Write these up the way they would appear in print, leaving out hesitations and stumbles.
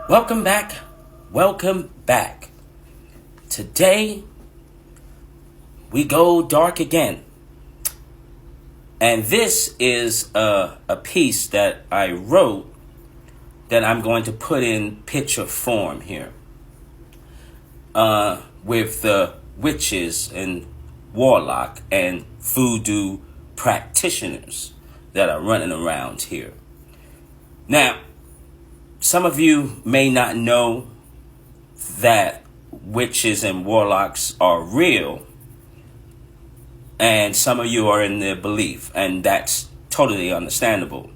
Welcome back. Welcome back. Today, we go dark again. And this is a piece that I wrote that I'm going to put in picture form here. With the witches and warlock and voodoo practitioners that are running around here. Now, some of you may not know that witches and warlocks are real, and some of you are in their belief, and that's totally understandable,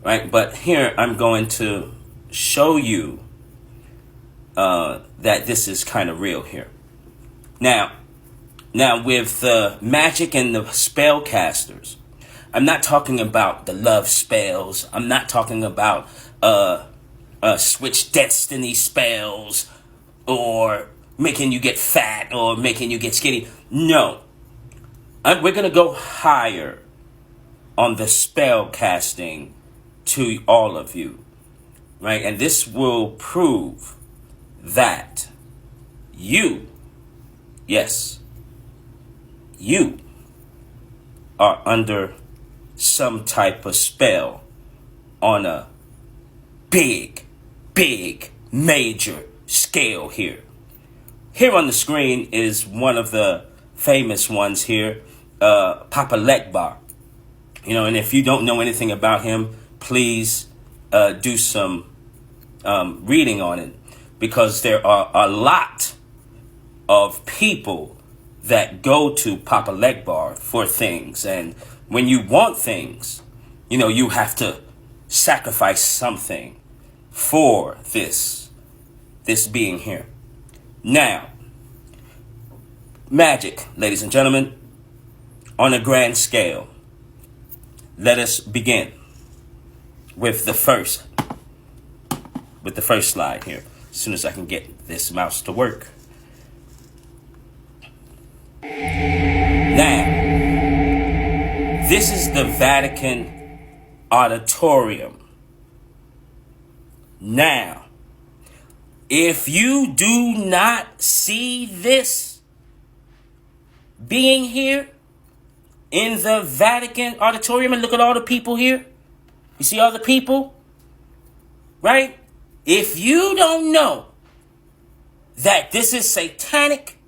right? But here I'm going to show you that this is kind of real here. Now with the magic and the spellcasters, I'm not talking about the love spells. I'm not talking about switch destiny spells or making you get fat or making you get skinny. No. We're going to go higher on the spell casting to all of you, right? And this will prove that you, yes, you are under some type of spell on a big, major scale here. Here on the screen is one of the famous ones here, Papa Legbar. And if you don't know anything about him, please do some reading on it, because there are a lot of people that go to Papa Legbar for things. And when you want things, you have to sacrifice something for this being here. Now, magic, ladies and gentlemen, on a grand scale. Let us begin with the first slide here. As soon as I can get this mouse to work. Now, this is the Vatican Auditorium. Now, if you do not see this being here in the Vatican Auditorium, and look at all the people here. You see all the people? Right? If you don't know that this is satanic,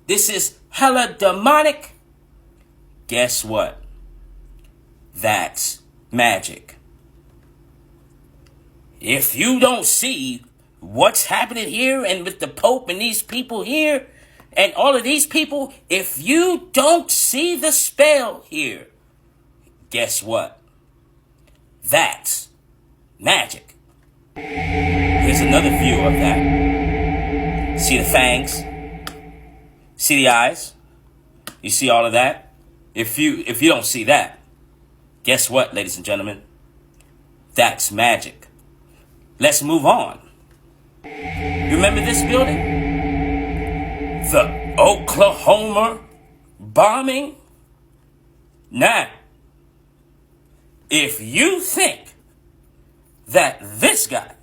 this is hella demonic, guess what? That's magic. If you don't see what's happening here and with the Pope and these people here and all of these people, if you don't see the spell here, guess what? That's magic. Here's another view of that. See the fangs? See the eyes? You see all of that? If you don't see that, guess what, ladies and gentlemen? That's magic. Let's move on. You remember this building? The Oklahoma bombing? Now, if you think that this guy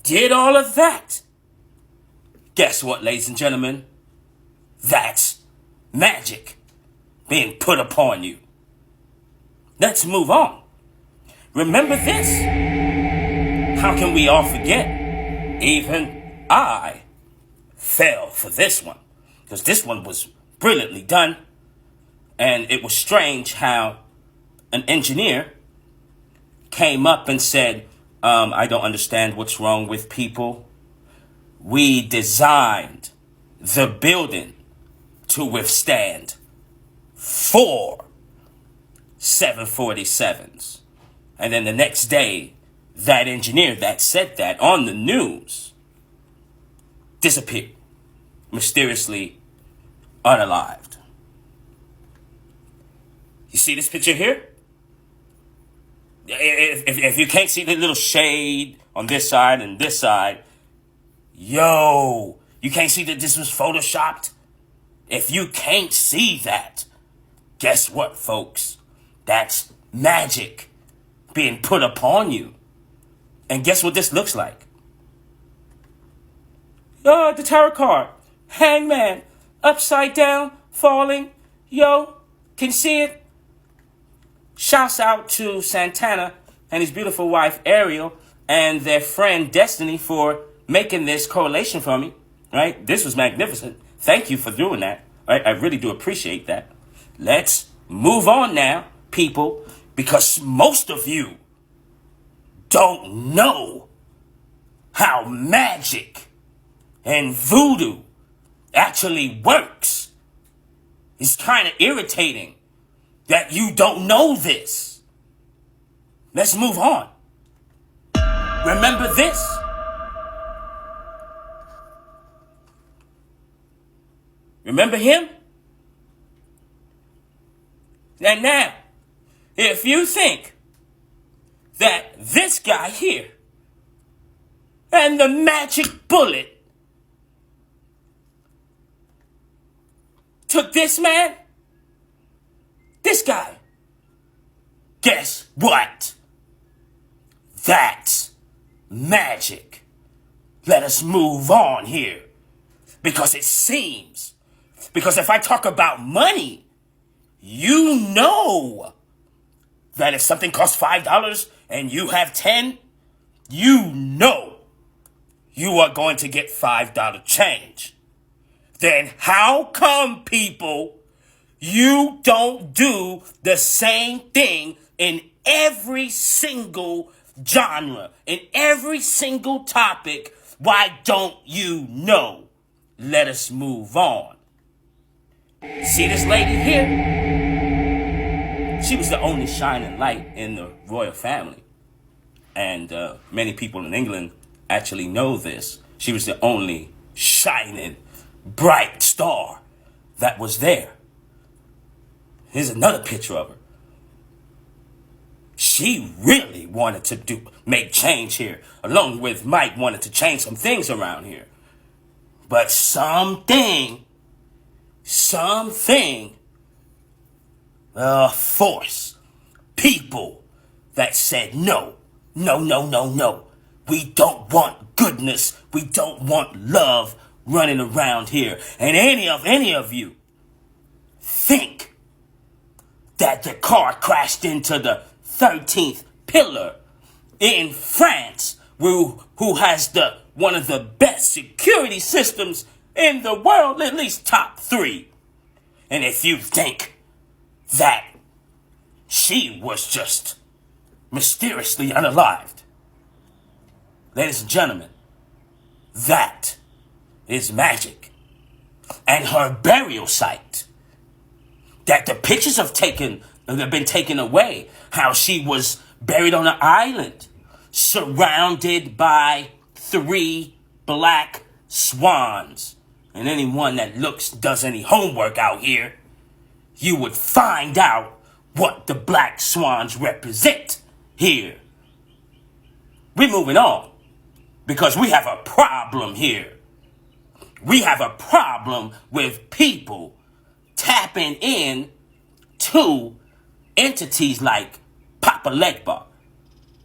did all of that, guess what, ladies and gentlemen? That's magic being put upon you. Let's move on. Remember this. How can we all forget? Even I fell for this one, because this one was brilliantly done. And it was strange how an engineer came up and said, I don't understand what's wrong with people. We designed the building to withstand 4 747s. And then the next day, that engineer that said that on the news disappeared, mysteriously unalived. You see this picture here? If you can't see the little shade on this side and this side, yo, you can't see that this was photoshopped? If you can't see that, guess what, folks? That's magic being put upon you. And guess what this looks like? Oh, the tarot card. Hangman. Upside down. Falling. Yo. Can you see it? Shouts out to Santana and his beautiful wife Ariel and their friend Destiny for making this correlation for me. Right? This was magnificent. Thank you for doing that. Right? I really do appreciate that. Let's move on now, people, because most of you don't know how magic and voodoo actually works. It's kind of irritating that you don't know this. Let's move on. Remember this? Remember him? And now, if you think that this guy here and the magic bullet took this man, this guy, guess what? That's magic. Let us move on here. Because it seems, because if I talk about money, you know that if something costs $5 and you have 10, you know you are going to get $5 change. Then how come, people, you don't do the same thing in every single genre, in every single topic? Why don't you know? Let us move on. See this lady here? She was the only shining light in the royal family. And many people in England actually know this. She was the only shining, bright star that was there. Here's another picture of her. She really wanted to make change here, along with Mike wanted to change some things around here. But something, force, people that said no. We don't want goodness. We don't want love running around here. And any of you think that the car crashed into the 13th pillar in France, who has one of the best security systems in the world, at least top 3. And if you think that she was just mysteriously unalived, ladies and gentlemen, that is magic. And her burial site, that the pictures have been taken away, how she was buried on an island, surrounded by 3 black swans. And anyone that does any homework out here, you would find out what the black swans represent here. We're moving on because we have a problem here. We have a problem with people tapping in to entities like Papa Legba.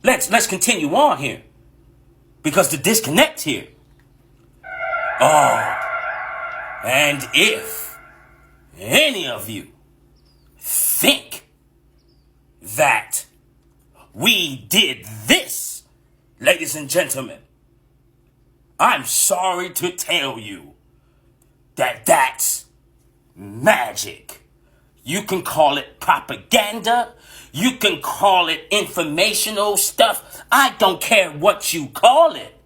Let's continue on here because the disconnect here. Oh, and if any of you think that we did this, ladies and gentlemen, I'm sorry to tell you that that's magic. You can call it propaganda. You can call it informational stuff. I don't care what you call it.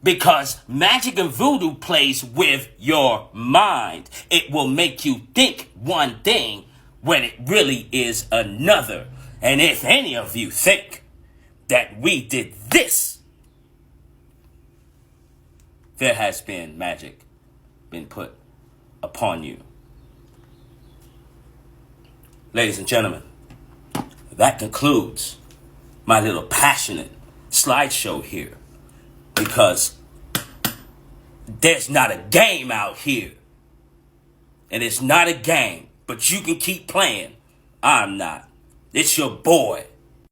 Because magic and voodoo plays with your mind. It will make you think one thing when it really is another. And if any of you think that we did this, there has been magic been put upon you. Ladies and gentlemen, that concludes my little passionate slideshow here. Because there's not a game out here. And it's not a game. But you can keep playing. I'm not. It's your boy,